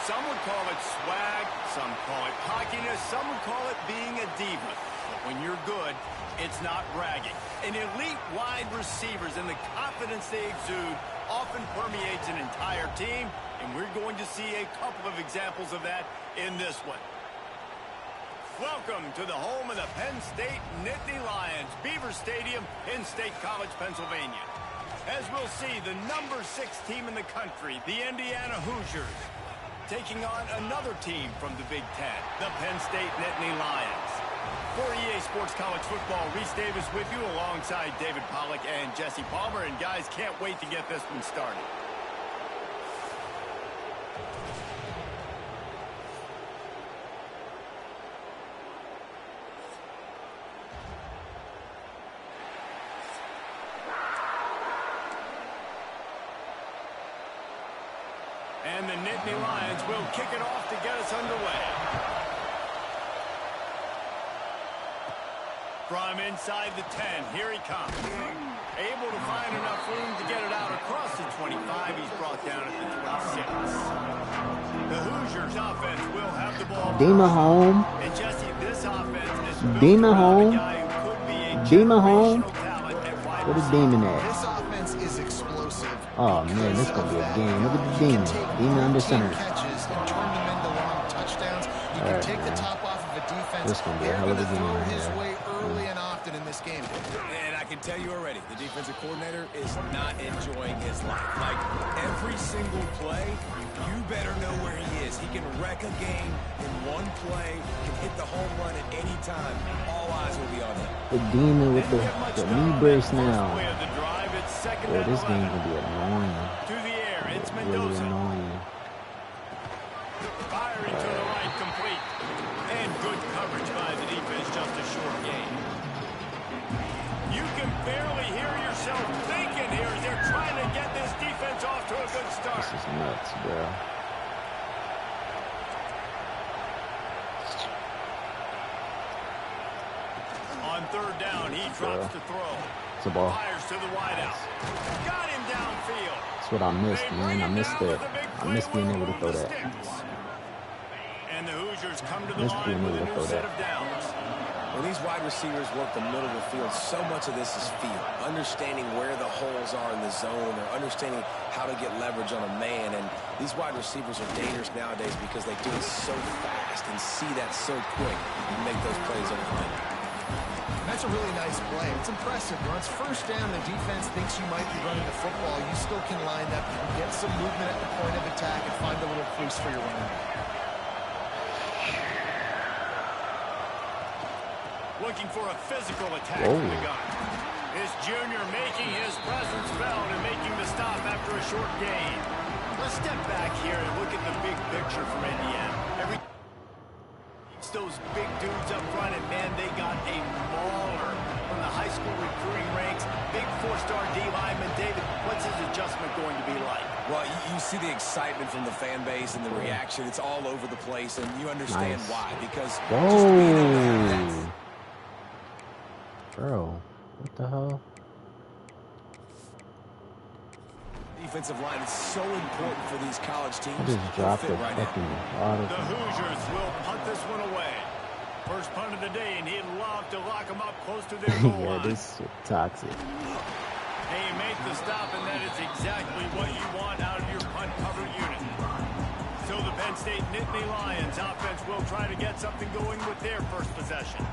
Some would call it swag, some call it cockiness, some would call it being a diva. But when you're good, it's not bragging. An elite wide receivers and the confidence they exude often permeates an entire team, and we're going to see a couple of examples of that in this one. Welcome to the home of the Penn State Nittany Lions, Beaver Stadium in State College, Pennsylvania. As we'll see, the number 6 team in the country, the Indiana Hoosiers, taking on another team from the Big Ten, the Penn State Nittany Lions. For EA Sports College Football, Reese Davis with you alongside David Pollack and Jesse Palmer. And guys, can't wait to get this one started. And the Nittany Lions will kick it off to get us underway. From inside the 10, here he comes. Able to find enough room to get it out across the 25. He's brought down at the 26. The Hoosiers offense will have the ball. Beamer home. And Jesse, this offense is Beamer home. Beamer home. Talent at wide What is Demon at? This offense is explosive. Oh man, this is gonna be a game. Look at the Demon. Demon under center. Catches and turn them into long touchdowns. You can take the top off of a defense. This is gonna be a hell of a game. Throw his way early and often in this game. And I can tell you already, the defensive coordinator is not enjoying his life. Like, every single play, you better know where he is. He can wreck a game in one play, can hit the home run at any time. All eyes will be on him. The Demon with the knee brace now. Boy, this game's gonna be annoying. To the air, it's Really Mendoza. annoying. Firing to the right, complete. And good coverage by the defense, just a short gain. You can barely hear yourself thinking here as they're trying to get this defense off to a good start. This is nuts, bro. On third down, he drops to throw. It's a ball. Fires to the wideout. Got him downfield. That's what I missed, man. I missed that. I missed being able to throw that. And the Hoosiers come to the Missed line being with able a to new throw set that. of downs. When these wide receivers work the middle of the field, so much of this is feel. Understanding where the holes are in the zone, or understanding how to get leverage on a man. And these wide receivers are dangerous nowadays because they do it so fast and see that so quick and make those plays over the middle. That's a really nice play. It's impressive. Once first down, the defense thinks you might be running the football. You still can line up, you can get some movement at the point of attack and find a little crease for your running back. Looking for a physical attack from the gun. His junior making his presence felt and making the stop after a short gain. Let's step back here and look at the big picture from Indiana. Those big dudes up front, and man, they got a mauler from the high school recruiting ranks. Big 4-star D lineman. David, what's his adjustment going to be like? Well, you see the excitement from the fan base and the reaction. It's all over the place, and you understand why. Because just being able to have that. Bro, what the hell? Defensive line is so important for these college teams. I just dropped the fucking bottle. The Hoosiers will punt this one away. First punt of the day, and he'd love to lock them up close to their goal Yeah, line. this shit toxic. Hey, you make the stop, and that is exactly what you want out of your punt cover unit. So the Penn State Nittany Lions offense will try to get something going with their first possession.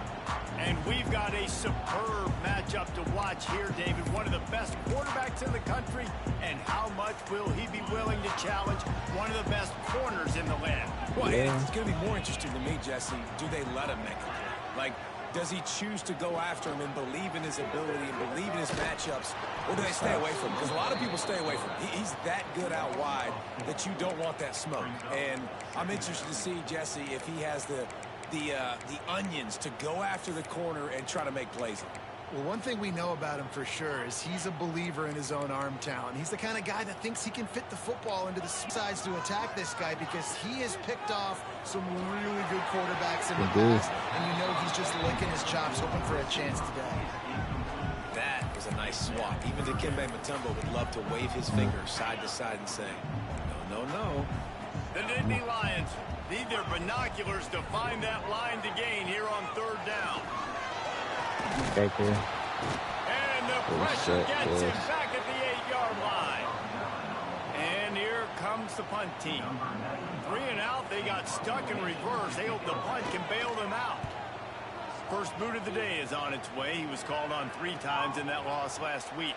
And we've got a superb matchup to watch here, David. One of the best quarterbacks in the country. And how much will he be willing to challenge one of the best corners in the land? Well, it's going to be more interesting to me, Jesse. Do they let him make a play? Like, does he choose to go after him and believe in his ability and believe in his matchups? Or do they stay away from him? Because a lot of people stay away from him. He's that good out wide that you don't want that smoke. And I'm interested to see, Jesse, if he has the onions to go after the corner and try to make plays. Well, one thing we know about him for sure is he's a believer in his own arm talent. He's the kind of guy that thinks he can fit the football into the sides to attack this guy because he has picked off some really good quarterbacks in the past, and you know he's just licking his chops, hoping for a chance today. That was a nice swat. Even Dikembe Mutombo would love to wave his fingers side to side and say, no, no, no. The Nittany Lions need their binoculars to find that line to gain here on 3rd down. Back there. And the pressure gets him back at the 8-yard line. And here comes the punt team. 3 and out, they got stuck in reverse. They hope the punt can bail them out. First boot of the day is on its way. He was called on 3 times in that loss last week.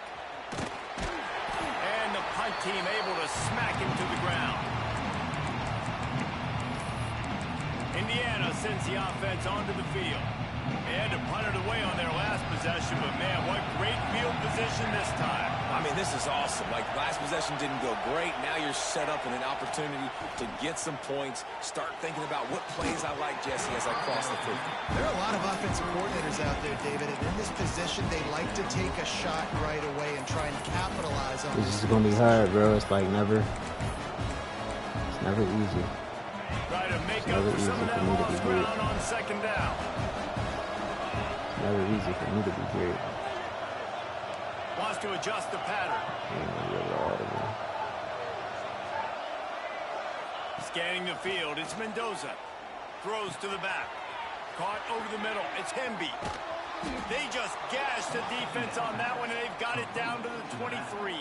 And the punt team able to smack him to the ground. Indiana sends the offense onto the field. They had to punt it away on their last possession, but man, what great field position this time. I mean, this is awesome. Like, last possession didn't go great. Now you're set up in an opportunity to get some points. Start thinking about what plays I like, Jesse, as I cross the field. There are a lot of offensive coordinators out there, David, and in this position, they like to take a shot right away and try and capitalize on this. This is going to be hard, bro. It's like never. It's never easy. Try to make up for some of that lost ground on 2nd down. Never easy for me to be here. Wants to adjust the pattern. Scanning the field, it's Mendoza. Throws to the back. Caught over the middle, it's Hemby. They just gashed the defense on that one, and they've got it down to the 23.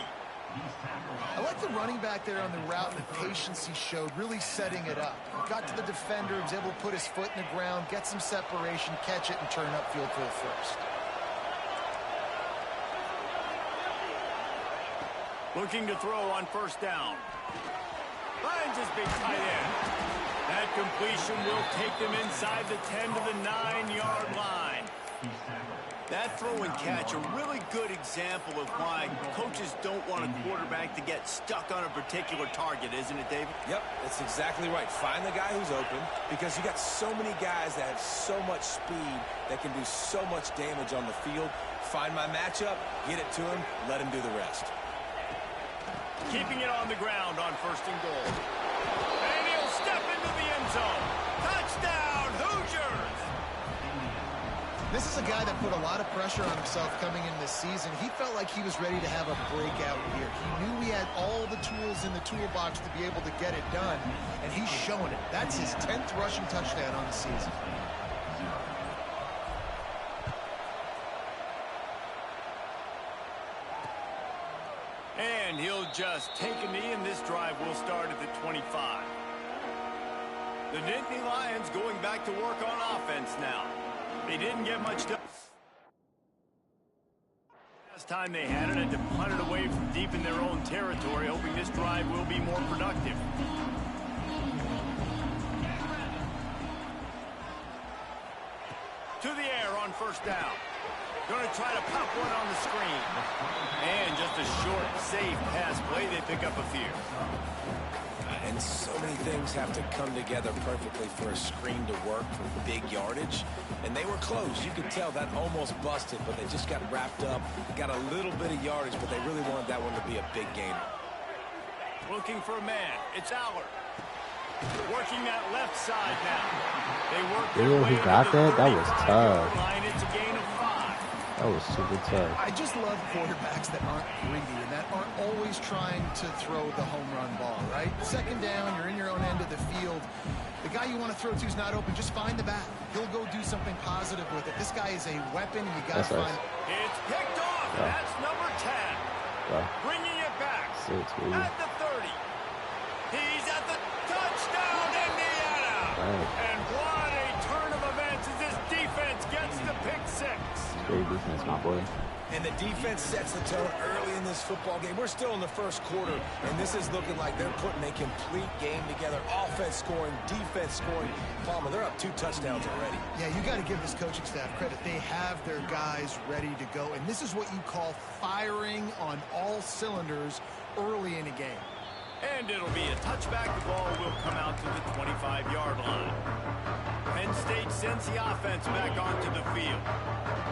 I like the running back there on the route and the patience he showed, really setting it up. Got to the defender, was able to put his foot in the ground, get some separation, catch it, and turn upfield for the first. Looking to throw on 1st down. Finds his big tight end. That completion will take them inside the 10 to the 9-yard line. That throw and catch, a really good example of why coaches don't want a quarterback to get stuck on a particular target, isn't it, David? Yep, that's exactly right. Find the guy who's open, because you got so many guys that have so much speed that can do so much damage on the field. Find my matchup, get it to him, let him do the rest. Keeping it on the ground on 1st and goal. And he'll step into the end zone. Touchdown, Hoosiers! This is a guy that put a lot of pressure on himself coming in this season. He felt like he was ready to have a breakout year. He knew he had all the tools in the toolbox to be able to get it done, and he's showing it. That's his 10th rushing touchdown on the season. And he'll just take a knee, and this drive will start at the 25. The Nittany Lions going back to work on offense now. They didn't get much done. Last time they had it, and to punt it away from deep in their own territory, hoping this drive will be more productive. To the air on 1st down. Going to try to pop one on the screen. And just a short, safe pass play. They pick up a few. And so many things have to come together perfectly for a screen to work for big yardage. And they were close. You could tell that almost busted, but they just got wrapped up. Got a little bit of yardage, but they really wanted that one to be a big gainer. Looking for a man. It's Allard. Working that left side now. They work their way he got that? That was tough. Line. It's a gain of 5. That was super tough. I just love quarterbacks that aren't greedy and that aren't always trying to throw the home run ball, right? 2nd down, you're in your own end of the field. The guy you want to throw to is not open. Just find the back. He'll go do something positive with it. This guy is a weapon. You got to find. It's picked off. Yeah. That's number 10. Yeah. Bringing it back. At the 30. He's at the touchdown, Indiana. Right. And what a turn of events as this defense gets the pick 6. Great defense, my boy. And the defense sets the tone early in this football game. We're still in the 1st quarter, and this is looking like they're putting a complete game together. Offense scoring, defense scoring. Palmer, they're up 2 touchdowns already. Yeah, you got to give this coaching staff credit. They have their guys ready to go, and this is what you call firing on all cylinders early in a game. And it'll be a touchback. The ball will come out to the 25-yard line. Penn State sends the offense back onto the field.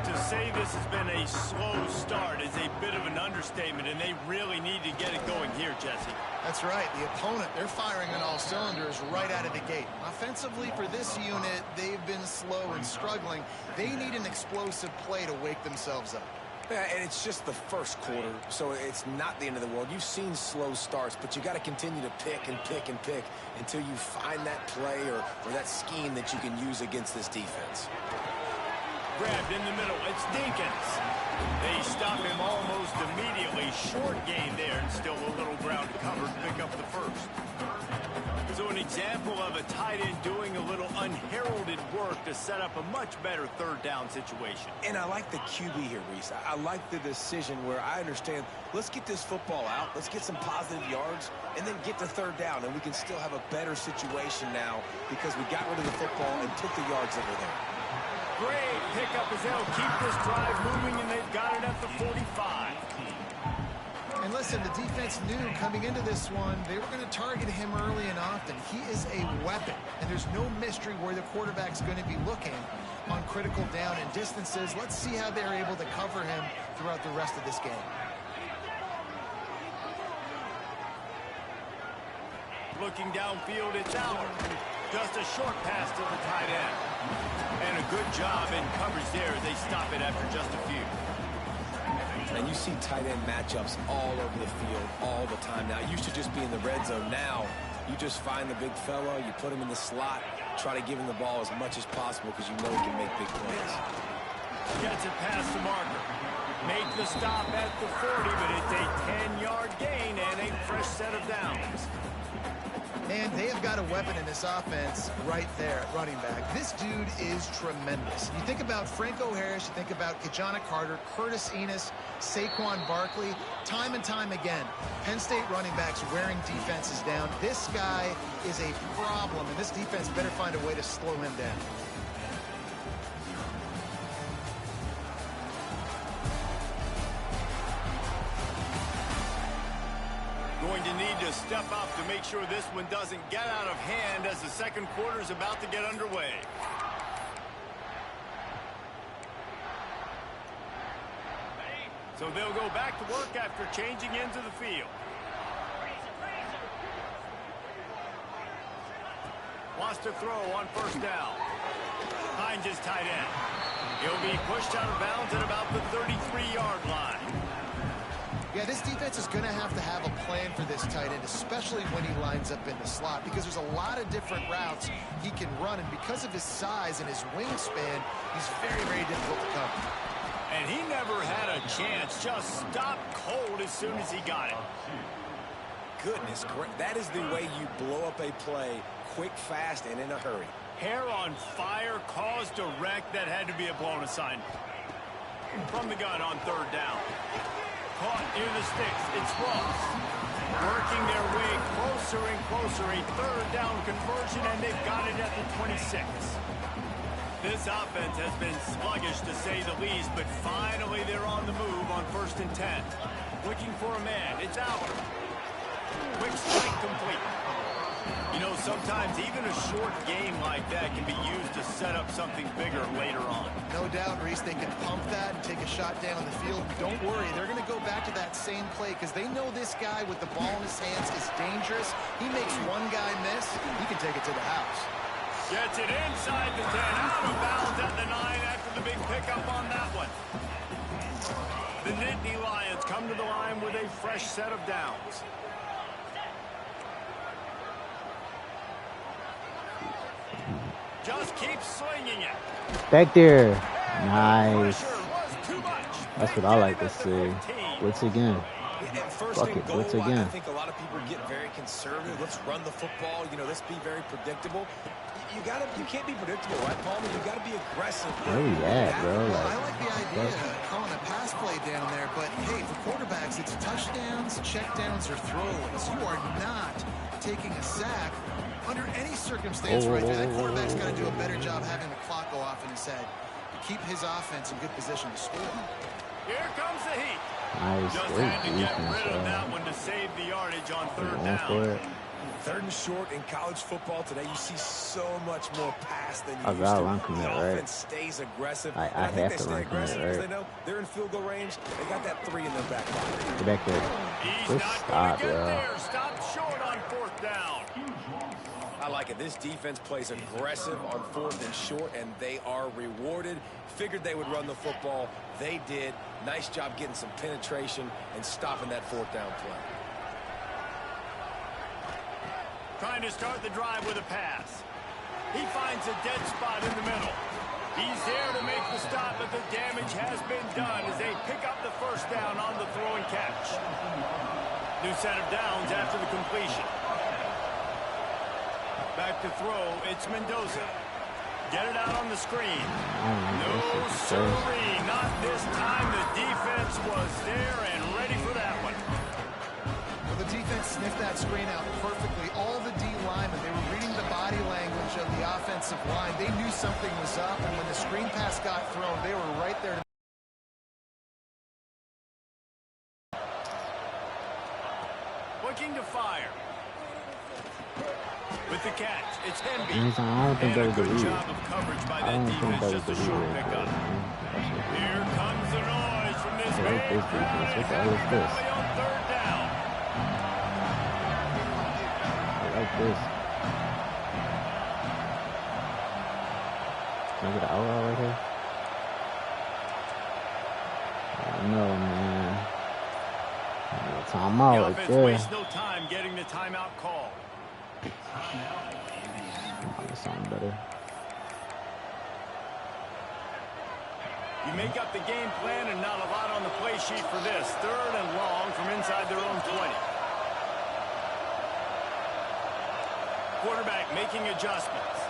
To say this has been a slow start is a bit of an understatement, and they really need to get it going here, Jesse. That's right. The opponent, they're firing on all cylinders right out of the gate. Offensively, for this unit, they've been slow and struggling. They need an explosive play to wake themselves up. Yeah, and it's just the first quarter, so it's not the end of the world. You've seen slow starts, but you got to continue to pick and pick and pick until you find that play or that scheme that you can use against this defense. Grabbed in the middle. It's Dinkins. They stop him almost immediately. Short gain there, and still a little ground to cover to pick up the first. So an example of a tight end doing a little unheralded work to set up a much better third down situation. And I like the QB here, Reese. I like the decision where I understand, let's get this football out, let's get some positive yards, and then get to third down, and we can still have a better situation now because we got rid of the football and took the yards that were there. Great pickup as they'll keep this drive moving, and they've got it at the 45. And listen, the defense knew coming into this one, they were going to target him early and often. He is a weapon, and there's no mystery where the quarterback's going to be looking on critical down and distances. Let's see how they're able to cover him throughout the rest of this game. Looking downfield, it's Allen. Just a short pass to the tight end. And a good job in coverage there. They stop it after just a few. And you see tight end matchups all over the field all the time now. It used to just be in the red zone. Now you just find the big fella, you put him in the slot, try to give him the ball as much as possible because you know he can make big plays. Gets it past the marker. Make the stop at the 40, but it's a 10-yard gain and a fresh set of downs. And they have got a weapon in this offense right there at running back. This dude is tremendous. You think about Franco Harris, you think about Kajana Carter, Curtis Enos, Saquon Barkley, time and time again. Penn State running backs wearing defenses down. This guy is a problem, and this defense better find a way to slow him down. Going to need to step up to make sure this one doesn't get out of hand as the second quarter is about to get underway. So they'll go back to work after changing into the field. Wants to throw on first down. Finds his tight end. He'll be pushed out of bounds at about the 33-yard line. Yeah, this defense is going to have a plan for this tight end, especially when he lines up in the slot, because there's a lot of different routes he can run, and because of his size and his wingspan, he's very, very difficult to cover. And he never had a chance, just stopped cold as soon as he got it. Goodness, that is the way you blow up a play quick, fast, and in a hurry. Hair on fire, caused a wreck that had to be a blown assignment. From the gun on third down. Caught near the sticks. It's Ross. Working their way closer and closer. A third down conversion, and they've got it at the 26. This offense has been sluggish, to say the least, but finally they're on the move on 1st and 10. Looking for a man. It's Allen. Quick strike complete. You know, sometimes even a short game like that can be used to set up something bigger later on. No doubt, Reese, they can pump that and take a shot down the field. Don't worry, they're going to go back to that same play because they know this guy with the ball in his hands is dangerous. He makes one guy miss, he can take it to the house. Gets it inside the 10, out of bounds at the 9 after the big pickup on that one. The Nittany Lions come to the line with a fresh set of downs. Just keep swinging it. Back there. Nice. That's what I like to see. Blitz again. Fuck it, blitz again. I think a lot of people get very conservative. Let's run the football. You know, let's be very predictable. You can't be predictable, right, Palmer? You got to be aggressive. Where we at, bro? I like the idea of calling a pass play down there, but hey, for quarterbacks, it's touchdowns, checkdowns, or throwaways. You are not taking a sack under any circumstance right there. That quarterback's got to do a better job having the clock go off in his head to keep his offense in good position to score. Here comes the heat. Nice. Just had to get rid of that one to save the yardage on third down. Third and short in college football today, you see so much more pass than you used got to. run commit, The right? offense stays aggressive. I think have they to stay run aggressive commit, because right? they know they're in field goal range. They got that 3 in their back pocket. Get back there. He's Good not stop, going to get yo. there. Stopped short on fourth down. I like it. This defense plays aggressive on 4th and short, and they are rewarded. Figured they would run the football. They did. Nice job getting some penetration and stopping that 4th down play. Trying to start the drive with a pass. He finds a dead spot in the middle. He's there to make the stop, but the damage has been done as they pick up the first down on the throw and catch. New set of downs after the completion. Back to throw, it's Mendoza. Get it out on the screen. No, sirree, not this time. The defense was there and ready for that one. Well, the defense sniffed that screen out perfectly. All the D linemen, they were reading the body language of the offensive line. They knew something was up, and when the screen pass got thrown, they were right there. Looking to fire. With the catch, it's Henby. I don't think that was the good read. job of coverage by that defense, just a short pickup. Here comes the noise from this I like this defense. What the hell is this? on 3rd down. I like this. Can I get an out right here? No, man. Timeout right there. Wastes no time getting the timeout call. That sounds better. You make up the game plan and not a lot on the play sheet for this. 3rd and long from inside their own 20. Quarterback making adjustments.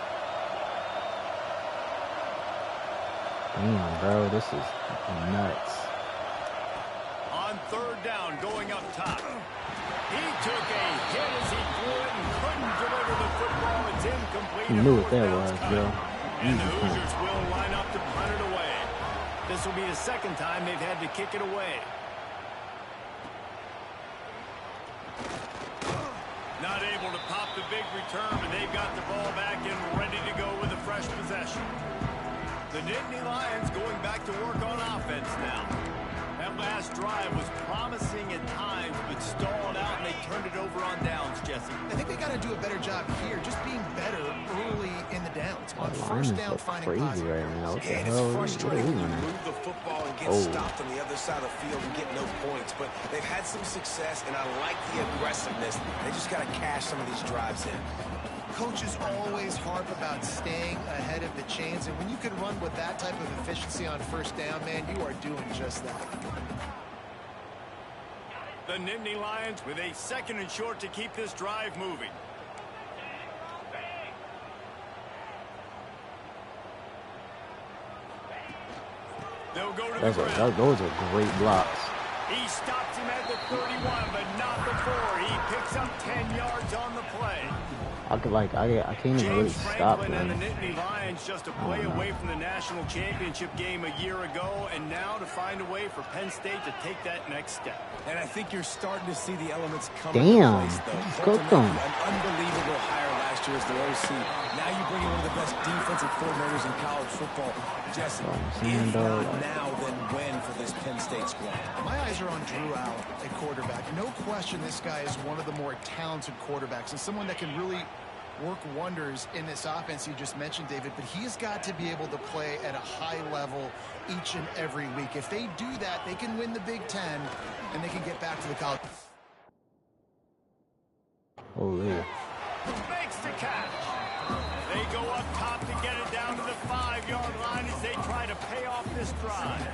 Damn, bro, this is nuts. On 3rd down, going up top. He took a hit as he threw it and couldn't deliver the football. It's incomplete. You knew what that was, bro. And the Hoosiers will line up to punt it away. This will be the 2nd time they've had to kick it away. Not able to pop the big return, but they've got the ball back and ready to go with a fresh possession. The Nittany Lions going back to work on offense now. That last drive was promising at times, but stalled out, and they turned it over on downs, Jesse. I think they got to do a better job here, just being better early in the downs. On The 1st line down, is finding crazy positive. right now. What the And hell? it's What are frustrating we when you doing? move the football and get stopped on the other side of the field and get no points. But they've had some success, and I like the aggressiveness. They just got to cash some of these drives in. Coaches always harp about staying ahead of the chains, and when you can run with that type of efficiency on 1st down, man, you are doing just that. The Nittany Lions with a 2nd and short to keep this drive moving. They'll go to the ground. Those are great blocks. He stops him at the 31, but not before. He picks up 10 yards on the play. I can't even really James stop Franklin and the them. Nittany Lions just a play away from the national championship game a year ago, and now to find a way for Penn State to take that next step. And I think you're starting to see the elements come Damn, into place, though. he's Colton cooked them. Murphy, an unbelievable hire last year as the OC. Now you bring in one of the best defensive coordinators in college football. Jesse, if not now, then when for this Penn State squad? My eyes are on Drew Allen at quarterback. No question this guy is one of the more talented quarterbacks and someone that can really work wonders in this offense you just mentioned, David, but he's got to be able to play at a high level each and every week. If they do that, they can win the Big Ten, and they can get back to the college. Holy. Makes the catch. They go up top to get it down to the 5-yard line as they try to pay off this drive.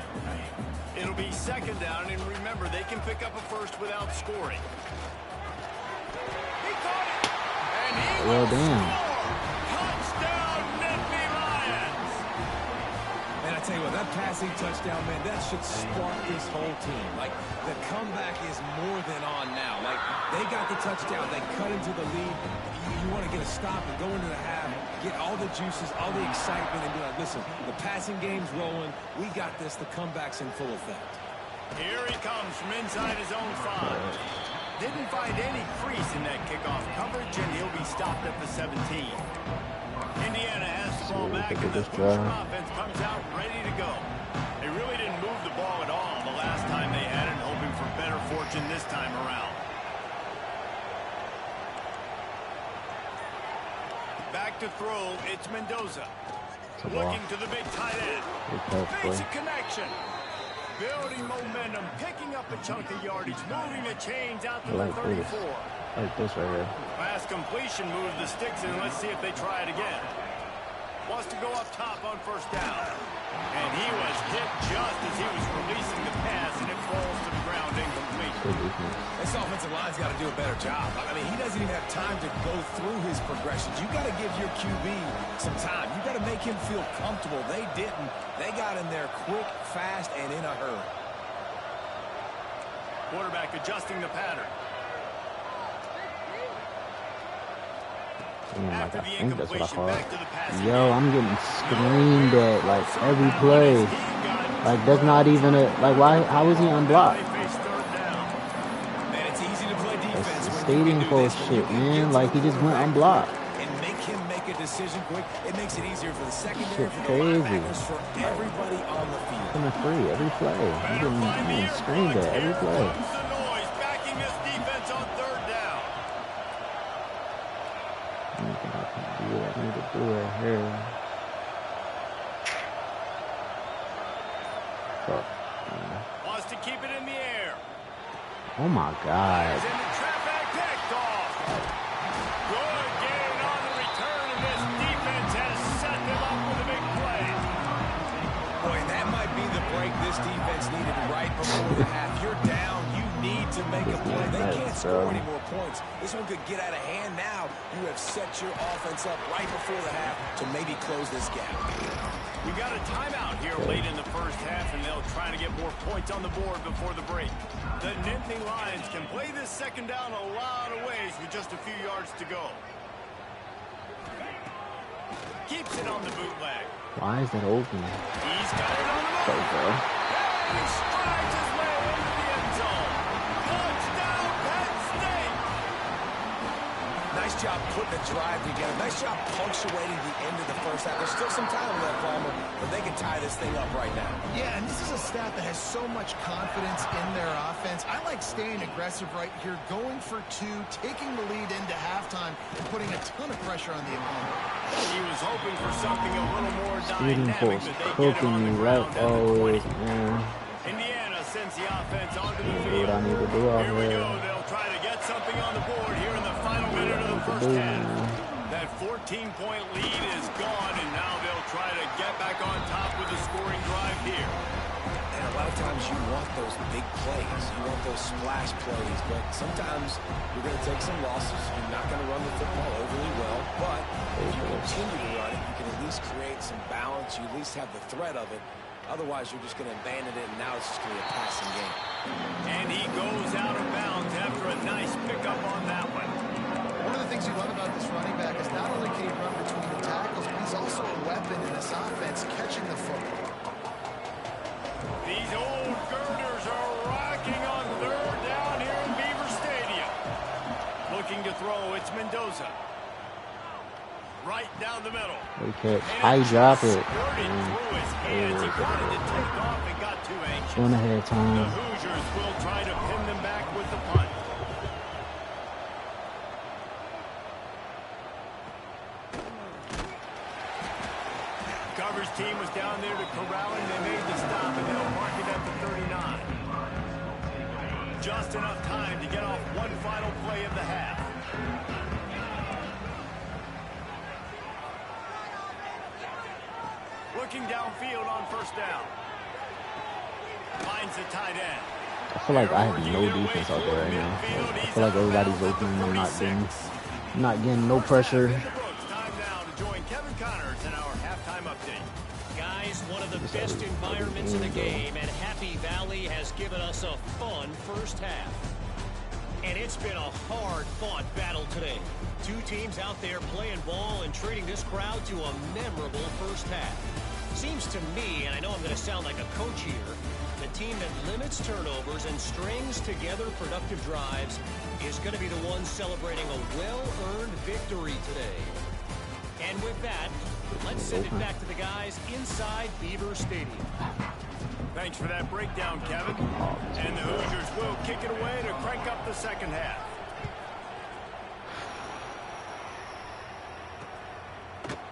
It'll be 2nd down, and remember, they can pick up a first without scoring. He caught it. Well, damn. Touchdown, Nittany Lions. And I tell you what, that passing touchdown, man, that should spark this whole team. Like, the comeback is more than on now. Like, they got the touchdown. They cut into the lead. You want to get a stop and go into the half, get all the juices, all the excitement, and be like, listen, the passing game's rolling. We got this. The comeback's in full effect. Here he comes from inside his own 5. Didn't find any crease in that kickoff coverage, and he'll be stopped at the 17. Indiana has the ball back, and the Hoosier offense comes out ready to go. They really didn't move the ball at all the last time they had it, hoping for better fortune this time around. Back to throw, it's Mendoza. Looking to the big tight end. Makes a connection. Building momentum, picking up a chunk of yardage, moving the chains out to the 34. Like this right here. Pass completion moves the sticks in. Let's see if they try it again. Wants to go up top on first down. And he was hit just as he was releasing the pass, and it falls to the ground incomplete. This offensive line's got to do a better job. I mean, he doesn't even have time to go through his progressions. You got to give your QB some time. You got to make him feel comfortable. They didn't. They got in there quick, fast, and in a hurry. Quarterback adjusting the pattern. Like, I think that's what I call it. Yo, I'm getting screamed at like every play. Like that's not even a why? How is he unblocked? That's the stadium full shit, man. Like he just went unblocked. And make him make a decision quick. It makes it easier for the secondary, shit for the crazy. linebackers, for everybody on the field. In the free every play. I'm getting screamed at every play. I need to do it here. Fuck. Wants to keep it in the air. Oh my God. Good gain on the return, and this defense has set them up with a big play. Boy, that might be the break this defense needed right before the half. You're down. You need to make a play. They can't score any more points. This one could get out of hand now. You have set your offense up right before the half to maybe close this gap. We got a timeout here late in the first half, and they'll try to get more points on the board before the break. The Nittany Lions can play this second down a lot of ways with just a few yards to go. Keeps it on the bootleg. Why is that open? He's got it on the move. He strides his way into the end zone. Touchdown, Penn State! Nice job putting the drive together. Nice job punctuating the end of the first half. There's still some time left, Palmer, but they can tie this thing up right now. Yeah, and this is a staff that has so much confidence in their offense. I like staying aggressive right here, going for two, taking the lead into halftime, and putting a ton of pressure on the opponent. He was hoping for something a little more Speeding dynamic, force but they get cooking on the me ground right at the 20. always, man. Indiana sends the offense onto the What field. I need to do out Here we here. go. They'll try to get something on the board here in the final minute of the first half. That 14-point lead is gone, and now they'll try to get back on top with a scoring drive here. And a lot of times you want those big plays. You want those splash plays, but sometimes you're going to take some losses. You're not going to run the football overly well, but if you continue to run it, you can at least create some balance. You at least have the threat of it. Otherwise, you're just going to abandon it, and now it's just going to be a passing game. And he goes out of bounds after a nice pickup on that one. One of the things you love about this running back is not only can he run between the tackles, but he's also a weapon in this offense, catching the football. These old girders are rocking on third down here in Beaver Stadium. Looking to throw, it's Mendoza. Right down the middle. Okay, I drop it. One ahead of time. The Hoosiers will try to pin them back with the punt. Coverage team was down there to corral him. They made the stop, and they'll mark it at the 39. Just enough time to get off one final play of the half. Looking downfield on first down. Finds the tight end. I feel like I have no defense out there right now. I feel like everybody's open and I'm not getting no pressure. Time now to join Kevin Connors in our halftime update. Guys, one of the best environments in the game, and Happy Valley has given us a fun first half. And it's been a hard-fought battle today. Two teams out there playing ball and treating this crowd to a memorable first half. Seems to me, and I know I'm going to sound like a coach here, the team that limits turnovers and strings together productive drives is going to be the one celebrating a well-earned victory today. And with that, let's send it back to the guys inside Beaver Stadium. Thanks for that breakdown, Kevin. And the Hoosiers will kick it away to crank up the second half.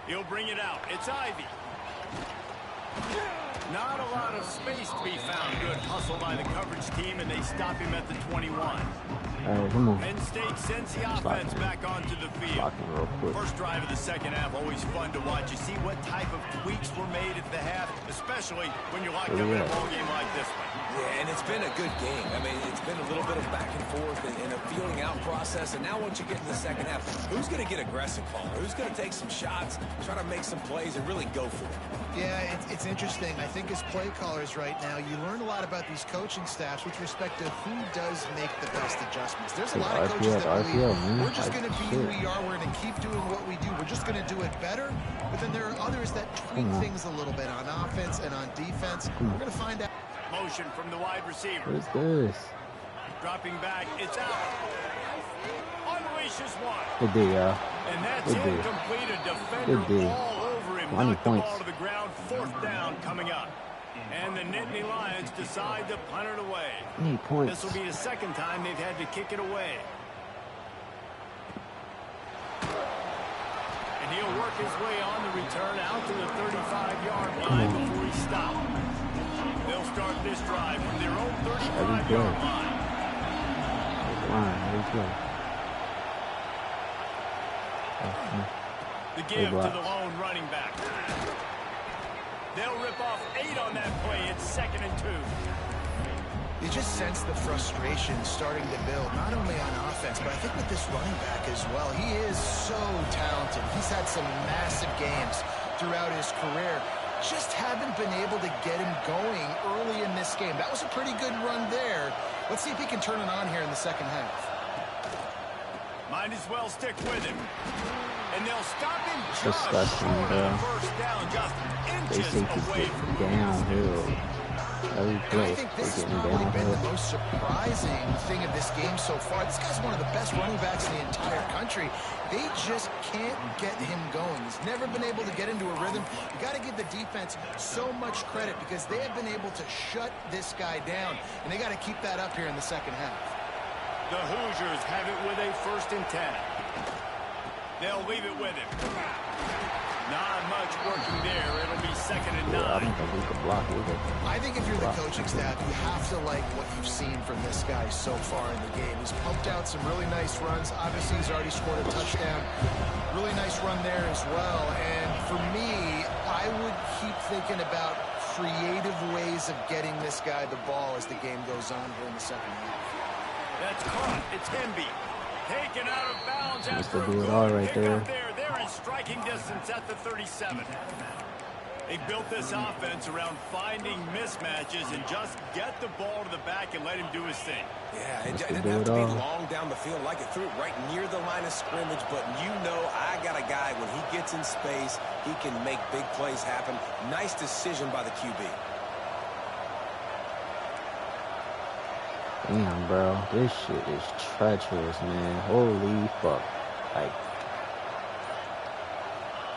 He'll bring it out. It's Ivy. Not a lot of space to be found. Good hustle by the coverage team, and they stop him at the 21. All right, come on. Penn State sends the offense back onto the field. First drive of the second half, always fun to watch. You see what type of tweaks were made at the half, especially when you're locked up in a ball game like this one. Yeah, and it's been a good game. I mean, it's been a little bit of back and forth and a feeling out process. And now once you get in the second half, who's going to get aggressive, Paul? Who's going to take some shots, try to make some plays, and really go for it? Yeah, it's interesting. I think as play callers right now, you learn a lot about these coaching staffs with respect to who does make the best adjustments. There's a lot of coaches that believe we're just going to be who we are. We're going to keep doing what we do. We're just going to do it better. But then there are others that tweak things a little bit on offense and on defense. We're going to find out. Motion from the wide receiver. What is this? Dropping back. It's out. Unleashes one. Good D, y'all. And that's incomplete. A defender all over him. 20 Knocked the points. ball to the ground. Fourth down coming up. And the Nittany Lions decide to punt it away. 20 points. This will be the second time they've had to kick it away. And he'll work his way on the return out to the 35-yard line before he stopped. They'll start this drive from their own 35-yard line. The give to the lone running back. They'll rip off 8 on that play. It's 2nd and 2. You just sense the frustration starting to build, not only on offense, but I think with this running back as well. He is so talented. He's had some massive games throughout his career. Just haven't been able to get him going early in this game. That was a pretty good run there. Let's see if he can turn it on here in the second half. Might as well stick with him. And they'll stop him just Disgusting, short bro. of the first down, just They inches think he's away getting from downhill. Very And I close. think They're this has getting probably been the downhill. most surprising thing of this game so far. This guy's one of the best running backs in the entire country. They just can't get him going. He's never been able to get into a rhythm. You got to give the defense so much credit because they have been able to shut this guy down, and they got to keep that up here in the second half. The Hoosiers have it with a 1st and 10. They'll leave it with him. Not much working there. It'll be 2nd and 9. I don't think we can block either. I think if you're the coaching staff, you have to like what you've seen from this guy so far in the game. He's pumped out some really nice runs. Obviously, he's already scored a touchdown. Really nice run there as well. And for me, I would keep thinking about creative ways of getting this guy the ball as the game goes on here in the second half. That's caught. It's Hemby. Taken out of bounds after a do it good all right pickup there. They're in striking distance at the 37. They built this offense around finding mismatches and just get the ball to the back and let him do his thing. Yeah, it didn't have to be long down the field. Like it threw it right near the line of scrimmage, but you know I got a guy, when he gets in space, he can make big plays happen. Nice decision by the QB. Damn, bro. This shit is treacherous, man. Holy fuck. Like,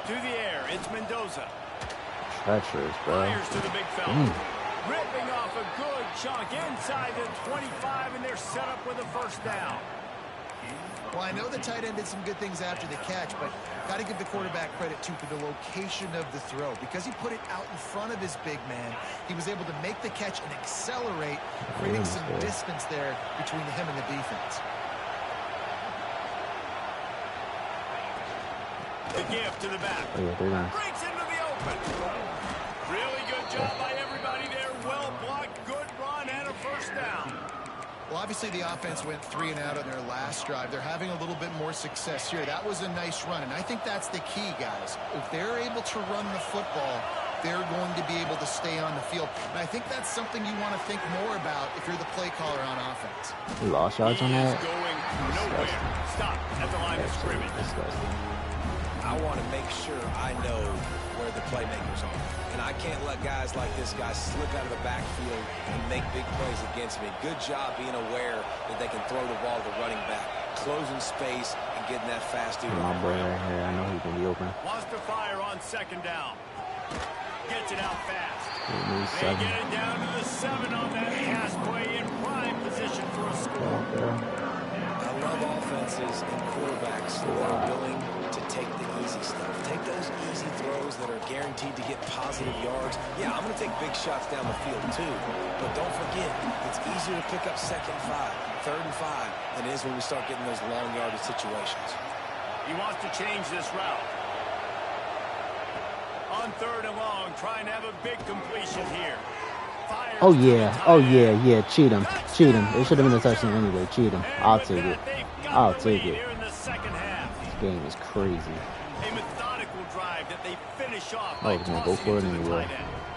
To the air, it's Mendoza. treacherous, bro. Fires to the big fella. Ripping off a good chunk inside the 25, and they're set up with a 1st down. Well, I know the tight end did some good things after the catch, but got to give the quarterback credit, too, for the location of the throw. Because he put it out in front of his big man, he was able to make the catch and accelerate, creating some distance there between him and the defense. The give to the back. Oh, yeah, they're not. Breaks into the open. Really good job by everybody there. Well blocked, good run, and a 1st down. Well, obviously the offense went 3 and out on their last drive. They're having a little bit more success here. That was a nice run, and I think that's the key, guys. If they're able to run the football, they're going to be able to stay on the field. And I think that's something you want to think more about if you're the play caller on offense. We lost yards on that. He is going nowhere. Stop at the line of scrimmage. Disgusting. I want to make sure I know where the playmakers are. And I can't let guys like this guy slip out of the backfield and make big plays against me. Good job being aware that they can throw the ball to the running back, closing space and getting that fast dude. My boy right here, I know he can be open. Wants to fire on 2nd down. Gets it out fast. They They get it down to the 7 on that pass play in prime position for a score. I love offenses and quarterbacks that are willing to take the easy stuff. Take those easy guaranteed to get positive yards, yeah, I'm going to take big shots down the field too. But don't forget, it's easier to pick up 2nd and 5, 3rd and 5 than it is when we start getting those long yardage situations. He wants to change this route. On 3rd and long, trying to have a big completion here. Oh yeah, yeah, cheat him. It should have been a touchdown anyway. Cheat him. I'll take it. This game is crazy. A methodical drive that they finish off. Oh, he's gonna go for it anyway.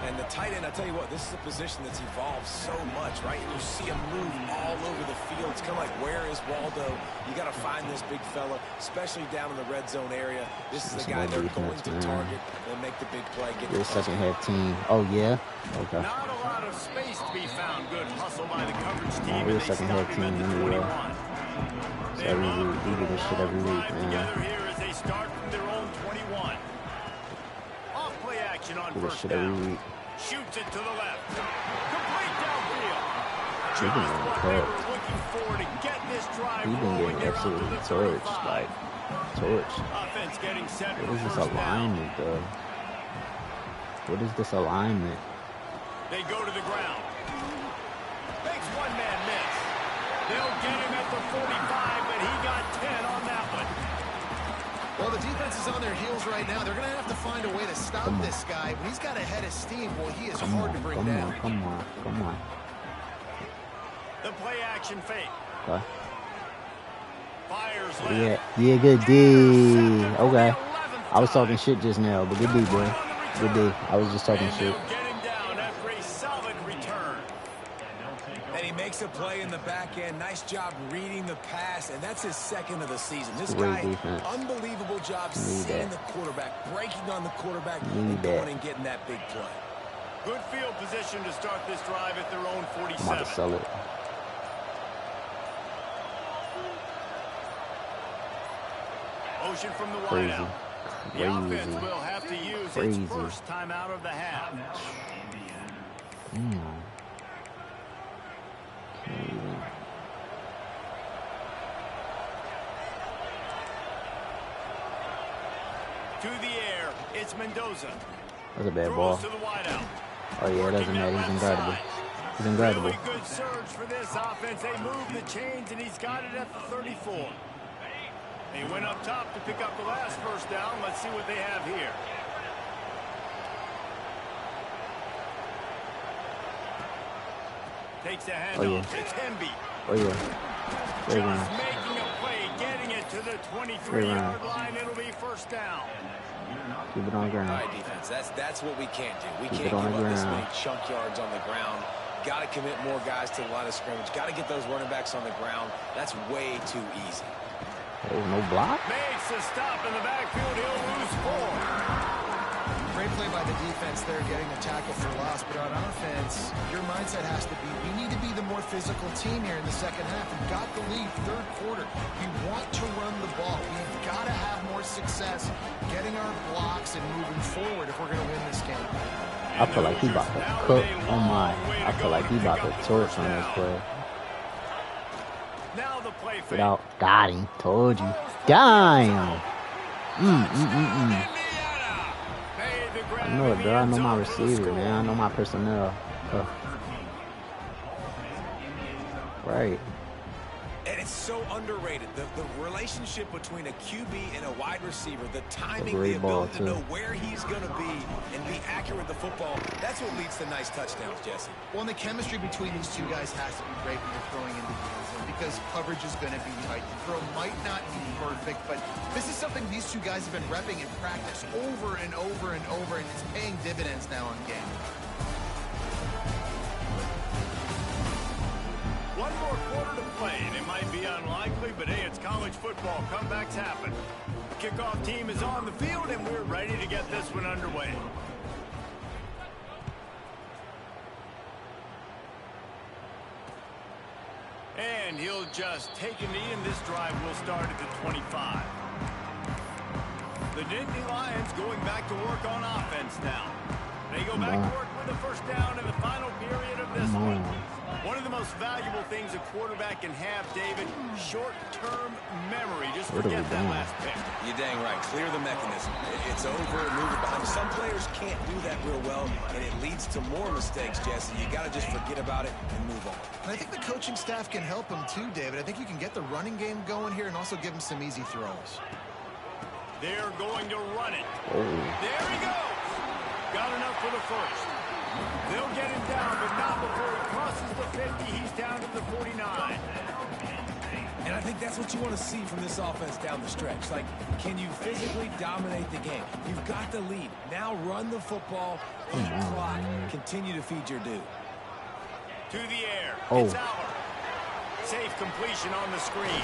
And the tight end, I tell you what, this is a position that's evolved so much, right? You see him move all over the field. It's kind of like, where is Waldo? You got to find this big fella, especially down in the red zone area. This is the guy they're going to target and make the big play. Get the second half team. Oh, yeah? Okay. Not a lot of space to be found. Good hustle by the coverage team. We're a second half team anyway. So every week, we do this shit every week, man. Together here as they start from their own 21. Off play action on first down. Every week. Shoots it to the left. Complete downfield. He's been getting torched. Looking forward to get this drive. He's been getting absolutely torched. Like, torched. Offense getting set. What is this alignment, though? What is this alignment? They go to the ground. Makes one man miss. They'll get him at the 45, but he got 10 on that one. Well, the defense is on their heels right now. They're going to have to find a way to stop this guy. When he's got a head of steam, well, he is hard to bring down. Come on. The play action fake. Okay. Fires left. Yeah, good D. Okay. I was talking shit just now, but good D, boy. Good D. I was just talking shit. Get him down after a solid return. And he makes a play in the back end. Nice job reading the pass, and that's his 2nd of the season. This guy, unbelievable job seeing the quarterback, breaking on the quarterback, and going and getting that big play. Good field position to start this drive at their own 47. I'm about to sell it. Motion from the wideout. The offense will have to use its first timeout of the half. To the air, it's Mendoza. That's a bad ball. To the wideout. Oh yeah, it doesn't matter. He's unguardable. He's unguardable. Really good surge for this offense. They move the chains, and he's got it at the 34. They went up top to pick up the last first down. Let's see what they have here. Takes a handoff. It's Hemby. Oh yeah. Just making a play, getting it to the 23-yard line. It'll be first down. Keep it on the ground. All right, defense. That's what we can't do. We can't give up this many chunk yards on the ground. Got to commit more guys to the line of scrimmage. Got to get those running backs on the ground. That's way too easy. There's no block. Makes a stop in the backfield. He'll lose 4. Great play by the defense there, getting the tackle for loss. But on offense, your mindset has to be, we need to be the more physical team here in the second half. We've got the lead, 3rd quarter. We want to run the ball. We've got to have more success getting our blocks and moving forward if we're going to win this game. I feel like he about to cook. Oh my. I feel like he about to torch on this play. Now the play fake. Get out. Got him. Told you. Damn. I know it, bro. I know my receiver, man. I know my personnel. Right. And it's so underrated. The relationship between a QB and a wide receiver, the timing, the ability to know where he's going to be and be accurate with the football, that's what leads to nice touchdowns, Jesse. Well, and the chemistry between these two guys has to be great when you're throwing into the end zone because coverage is going to be tight. The throw might not be perfect, but this is something these two guys have been repping in practice over and over and over, and it's paying dividends now in game. One more quarter to play, and it might be unlikely, but hey, it's college football. Comebacks happen. The kickoff team is on the field, and we're ready to get this one underway. And he'll just take a knee, and this drive will start at the 25. The Nittany Lions going back to work on offense now. They go back to work with the first down in the final period of this one. One of the most valuable things a quarterback can have, David, short-term memory. Just forget that last pick. You're dang right. Clear the mechanism. It's over and move it behind. Some players can't do that real well, and it leads to more mistakes, Jesse. You got to just forget about it and move on. And I think the coaching staff can help him too, David. I think you can get the running game going here and also give him some easy throws. They're going to run it. Oh. There he goes. Got enough for the first. They'll get him down, but not before he crosses the 50. He's down to the 49. And I think that's what you want to see from this offense down the stretch. Like, can you physically dominate the game? You've got the lead. Now run the football, eat clock, continue to feed your dude. To the air. Oh. It's Aller. Safe completion on the screen.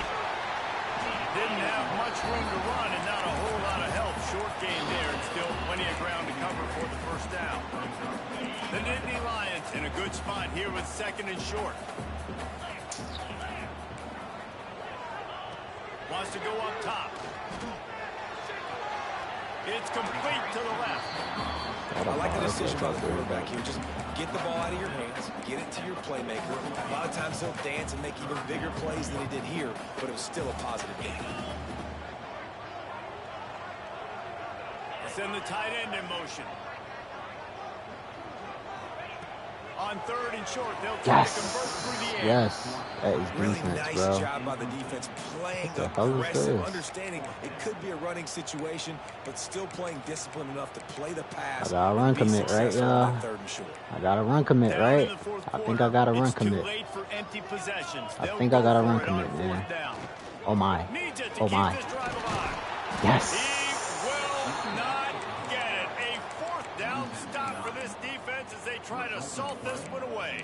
Didn't have much room to run and not a whole lot of help. Short game there and still plenty of ground to cover for the first down. The Nittany Lions in a good spot here with second and short. Wants to go up top. It's complete to the left. I like the decision by the quarterback here. Just get the ball out of your hands, get it to your playmaker. A lot of times he'll dance and make even bigger plays than he did here, but it was still a positive game. Send the tight end in motion. On third and short, they'll try to convert through the air. Yes. That is Really defense, nice bro. job by the defense playing What the hell is aggressive, this? understanding it could be a running situation, but still playing disciplined enough to play the pass. I got a run commit, right, y'all? I got a run commit, right? I think I got a run commit. I think I got a run commit, man. Oh my. Oh my. Yes. He will not get it. A fourth down stop for this defense as they try to salt this one away.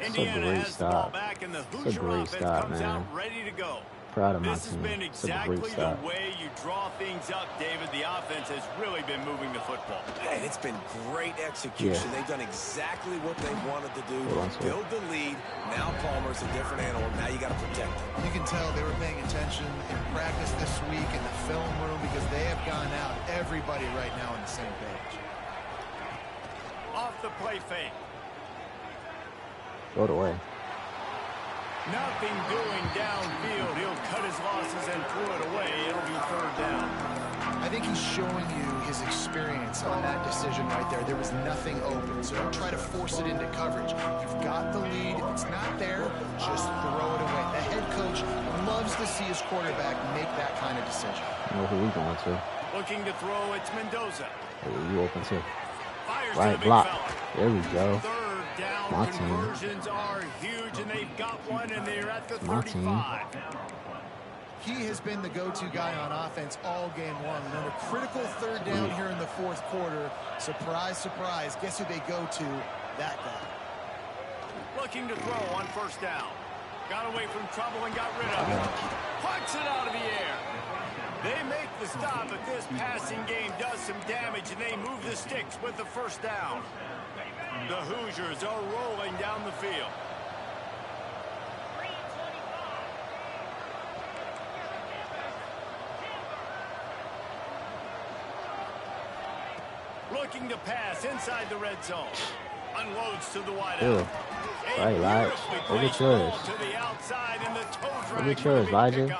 Indiana has the ball back and the Hoosier offense comes out ready to go. Proud of my This has team. been It's a exactly great the start. way you draw things up, David. The offense has really been moving the football. And it's been great execution. Yeah. They've done exactly what they wanted to do. Hold on, sir. Build the lead. Now Palmer's a different animal. Now you got to protect him. You can tell they were paying attention in practice this week in the film room because they have gone out, everybody right now on the same page. Off the play fake. Throw it away. Nothing doing downfield. He'll cut his losses and throw it away. It'll be third down. I think he's showing you his experience on that decision right there. There was nothing open, so don't try to force it into coverage. You've got the lead. If it's not there, just throw it away. The head coach loves to see his quarterback make that kind of decision. I know who we going to. Looking to throw, it's Mendoza. Hey, you open too. Fires Right, to the big block. fella. There we go. Third down My team. conversions are huge, and they've got one, and they're at the My team. 35. He has been the go-to guy on offense all game long. And on a critical third down here in the fourth quarter, surprise, surprise, guess who they go to? That guy. Looking to throw on first down. Got away from trouble and got rid of it. Punts it out of the air. They make the stop, but this passing game does some damage, and they move the sticks with the first down. The Hoosiers are rolling down the field. Looking to pass inside the red zone. Unloads to the wideout. Right, Lige. Look at yours. Look at yours, Elijah.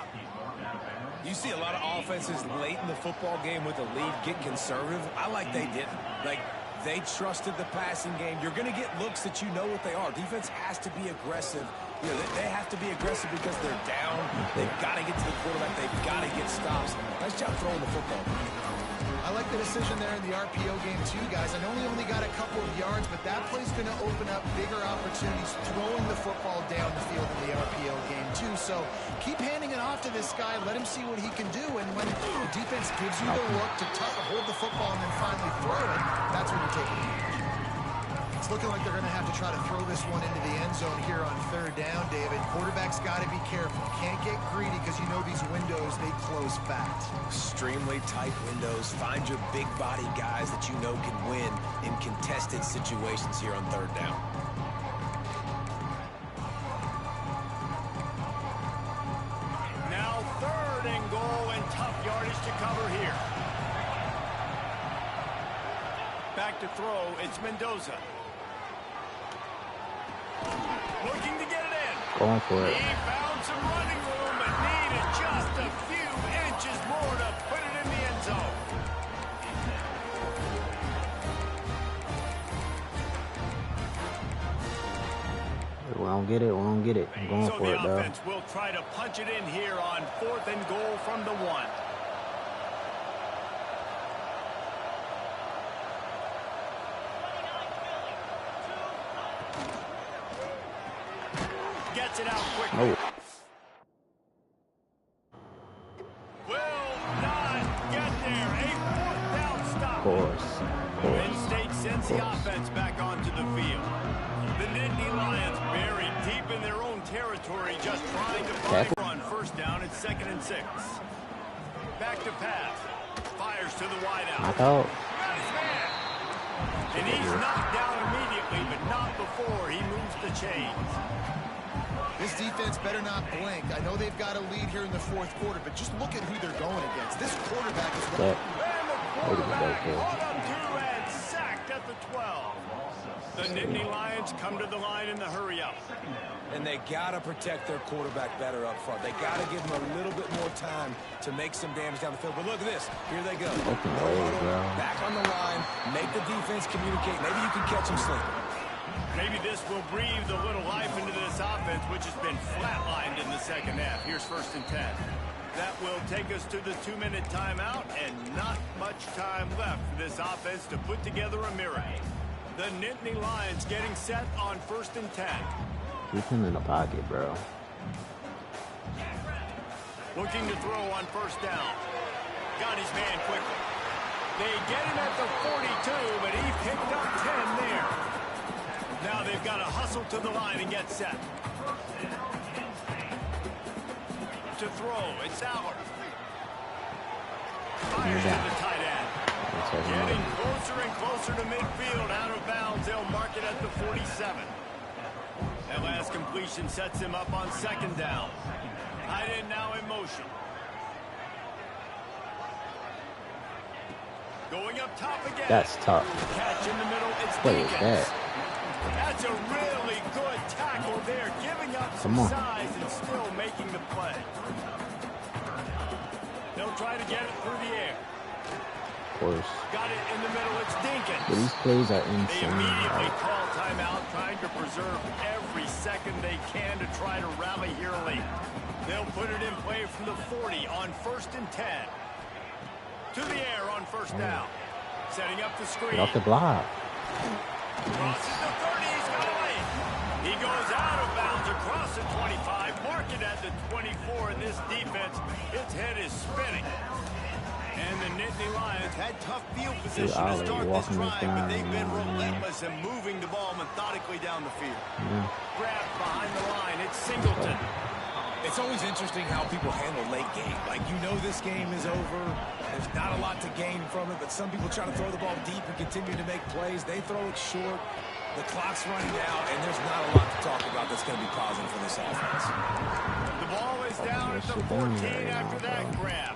You see a lot of offenses late in the football game with a lead get conservative. I like they didn't. Like, they trusted the passing game. You're going to get looks that you know what they are. Defense has to be aggressive. You know, they have to be aggressive because they're down. They've got to get to the quarterback. They've got to get stops. Nice job throwing the football. I like the decision there in the RPO game too, guys. I know he only got a couple of yards, but that play's going to open up bigger opportunities throwing the football down the field in the RPO game too. So keep handing it off to this guy. Let him see what he can do. And when the defense gives you the look to hold the football and then finally throw it, that's when you take advantage. It's looking like they're going to have to try to throw this one into the end zone here on third down, David. Quarterback's got to be careful. Can't get greedy because you know these windows, they close fast. Extremely tight windows. Find your big body guys that you know can win in contested situations here on third down. Now third and goal and tough yardage to cover here. Back to throw, it's Mendoza. Looking to get it in. Going for it. He found some running room, but needed just a few inches more to put it in the end zone. We don't get it. We don't get it. I'm going for it, though. So the offense will try to punch it in here on 4th and goal from the 1. Gets it out quickly. Oh. Will not get there. A 4th down stop. Of course. Penn State sends the offense back onto the field. The Nittany Lions buried deep in their own territory, just trying to find on 1st down. It's 2nd and 6. Back to pass. Fires to the wideout. Knock out. Got his man. And he's knocked down immediately, but not before he moves the chains. This defense better not blink. I know they've got a lead here in the 4th quarter, but just look at who they're going against. This quarterback is one. But, And the quarterback caught up to and sacked at the 12. The Nittany Lions come to the line in the hurry-up. And they got to protect their quarterback better up front. They got to give him a little bit more time to make some damage down the field. But look at this. Here they go. Back on the line. Make the defense communicate. Maybe you can catch them sleeping. Maybe this will breathe a little life into this offense, which has been flatlined in the 2nd half. Here's 1st and 10. That will take us to the 2-minute timeout, and not much time left for this offense to put together a miracle. The Nittany Lions getting set on 1st and 10. Keep him in the pocket, bro. Looking to throw on 1st down. Got his man quickly. They get him at the 42, but he picked up 10 there. Now they've got to hustle to the line and get set. To throw, it's Allard. Fires to the tight end. Getting closer and closer to midfield. Out of bounds, they'll mark it at the 47. That last completion sets him up on 2nd down. Tight end now in motion. Going up top again. That's tough. Catch in the middle, it's What is that? That's a really good tackle there, giving up some size and still making the play. They'll try to get it through the air. Of course. Got it in the middle, it's Dinkins. These plays are They insane. immediately call timeout, trying to preserve every second they can to try to rally here late. They'll put it in play from the 40 on 1st and 10. To the air on 1st down. Setting up the screen. Get off the block. Crosses the 30, he's got away. He goes out of bounds across the 25, mark it at the 24, and this defense, its head is spinning. And the Nittany Lions had tough field position to start this drive, but they've been relentless in moving the ball methodically down the field. Grabbed behind the line, it's Singleton. It's always interesting how people handle late game. Like, you know this game is over. There's not a lot to gain from it, but some people try to throw the ball deep and continue to make plays. They throw it short. The clock's running out, and there's not a lot to talk about that's going to be positive for this offense. The ball is down at the 14 after that grab.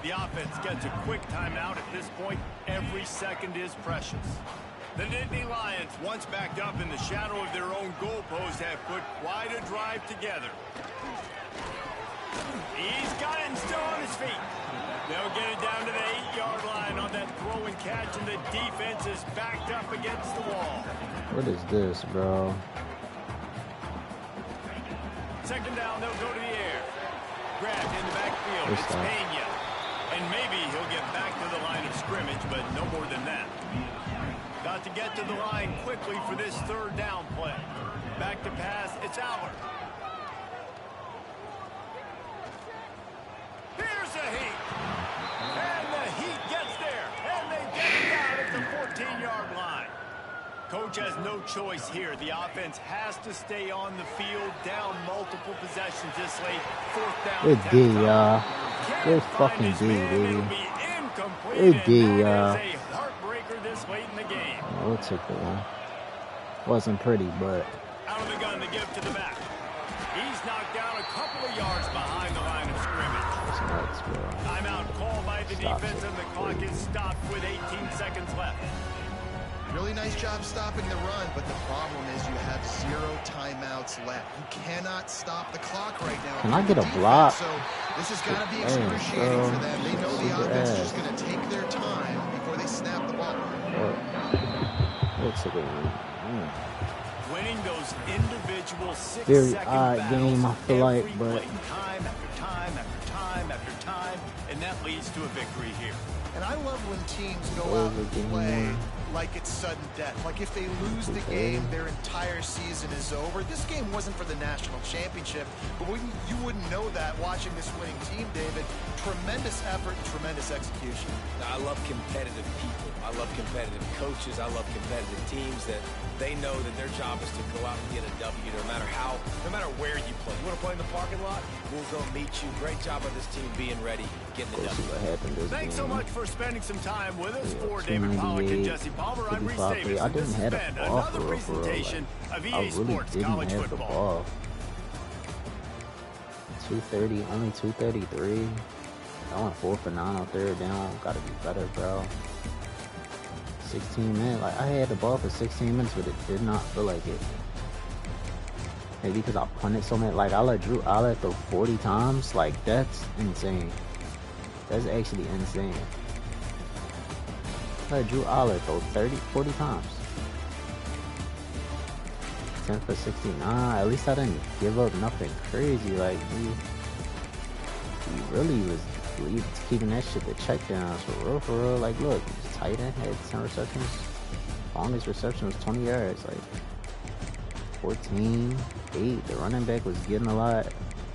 The offense gets a quick timeout at this point. Every second is precious. The Nittany Lions, once backed up in the shadow of their own goalpost, have put quite a drive together. He's got it and still on his feet. They'll get it down to the 8-yard line on that throw and catch, and the defense is backed up against the wall. What is this, bro? 2nd down, they'll go to the air. Grabbed in the backfield. It's Pena. And maybe he'll get back to the line of scrimmage, but no more than that. Got to get to the line quickly for this 3rd down play. Back to pass, it's Allard. Here's the Heat. And the Heat gets there. And they get it down at the 14-yard line. Coach has no choice here. The offense has to stay on the field, down multiple possessions this late. 4th down. Good D, y'all. Good fucking D, baby. Good D, y'all. This late in the game. We'll take the one. Wasn't pretty, but out of the gun to give to the back. He's knocked down a couple of yards behind the line of scrimmage. that's nuts, bro. Timeout called by the defense, and the clock is stopped with 18 seconds left. Really nice job stopping the run, but the problem is you have 0 timeouts left. You cannot stop the clock right now. Can I get a block? So this has got to be excruciating for them. They know the offense is just going to take their time before they snap the ball. Looks like Winning those individual 6-second very odd battles game, I feel like, every but play, time after time after time after time, and that leads to a victory here. And I love when teams go out and play like it's sudden death. Like if they lose the game, their entire season is over. This game wasn't for the national championship, but you wouldn't know that watching this winning team, David. Tremendous effort and tremendous execution. I love competitive people. I love competitive coaches. I love competitive teams that they know that their job is to go out and get a W no matter where you play. You want to play in the parking lot? We'll go meet you. Great job of this team being ready, getting the W. Thanks so much for spending some time with us. For David Pollack and Jesse Palmer, I'm Reese Davis. I didn't have the ball another presentation of EA Sports College Football. 230, only 233. I went 4 for 9 on third down. Gotta be better, bro. 16 minutes. Like I had the ball for 16 minutes, but it did not feel like it. Maybe because I punted so many. Like I let Drew Allen throw 40 times. Like that's insane. That's actually insane. I let Drew Allen throw 40 times. 10 for 69. At least I didn't give up nothing crazy. Like he really was keeping that shit to check down. So for real, like look, he's tight end, had 10 receptions. Longest reception was 20 yards. Like 14, 8. The running back was getting a lot.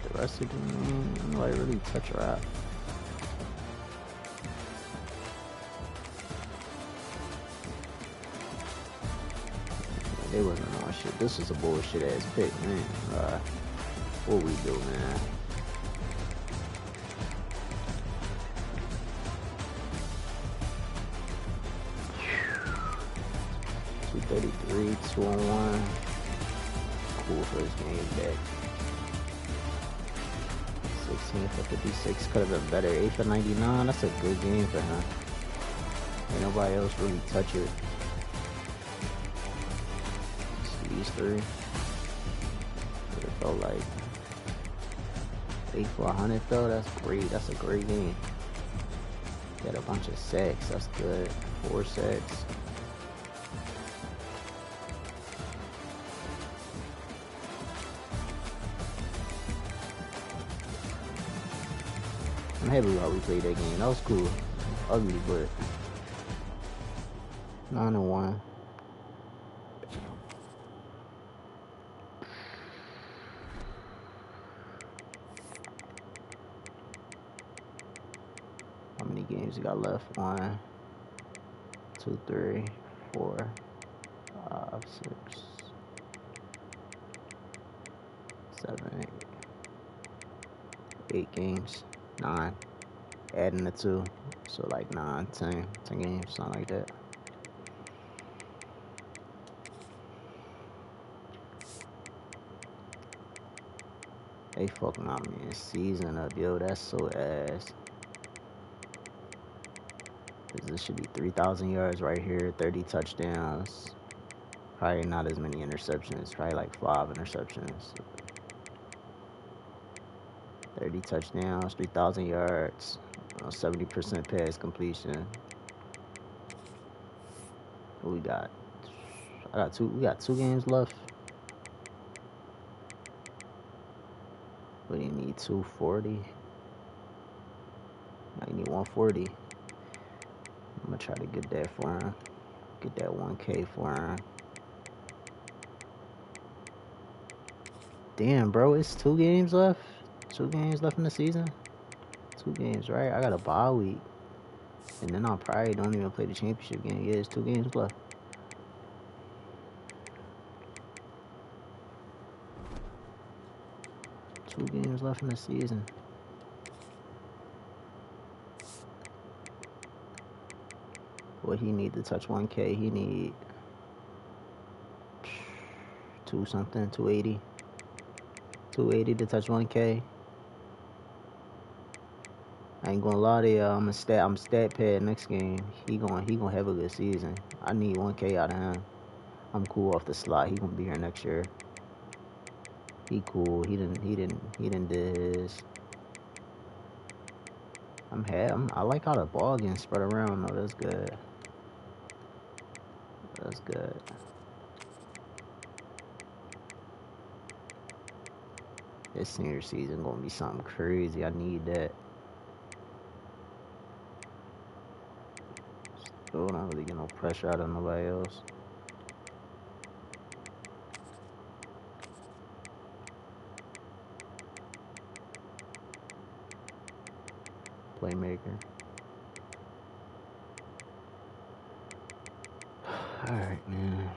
The rest of them, nobody really touch her out. They wasn't on shit. This is a bullshit ass pick, man. What we do, man? .233, 2-on-1. Cool first game back. 16 for 56. Could have been better. 8 for 99. That's a good game for him. Ain't nobody else really touch it. These 3. It felt like 8 for 100 though. That's great. That's a great game. Got a bunch of sacks. That's good. 4 sacks. I'm happy how we played that game. That was cool. Ugly, but 9-1. How many games we got left? 1, 2, 3, 4, 5, 6, 7, 8 games. 9. Adding the 2. So like 9, 10 games, something like that. They fucking out me in season up, yo. That's so ass. This should be 3,000 yards right here, 30 touchdowns. Probably not as many interceptions. Probably like 5 interceptions. 30 touchdowns, 3,000 yards, 70% pass completion. What we got? We got 2 games left. What do you need? 240. I need 140. I'm gonna try to get that for him. Get that 1K for him. Damn, bro, it's 2 games left. 2 games left in the season. 2 games, right? I got a bye week. And then I'll probably don't even play the championship game. Yeah, it's 2 games left. Two games left in the season. What he need to touch 1K? He need 2 something, 280. 280 to touch 1K. I ain't gonna lie to y'all. I'm stat pad next game. He gonna have a good season. I need 1K out of him. I'm cool off the slot. He gonna be here next year. He cool. He didn't did his. I like how the ball getting spread around though. That's good. That's good. This senior season gonna be something crazy. I need that. Still don't really get no pressure out of nobody else. Playmaker. Alright, man.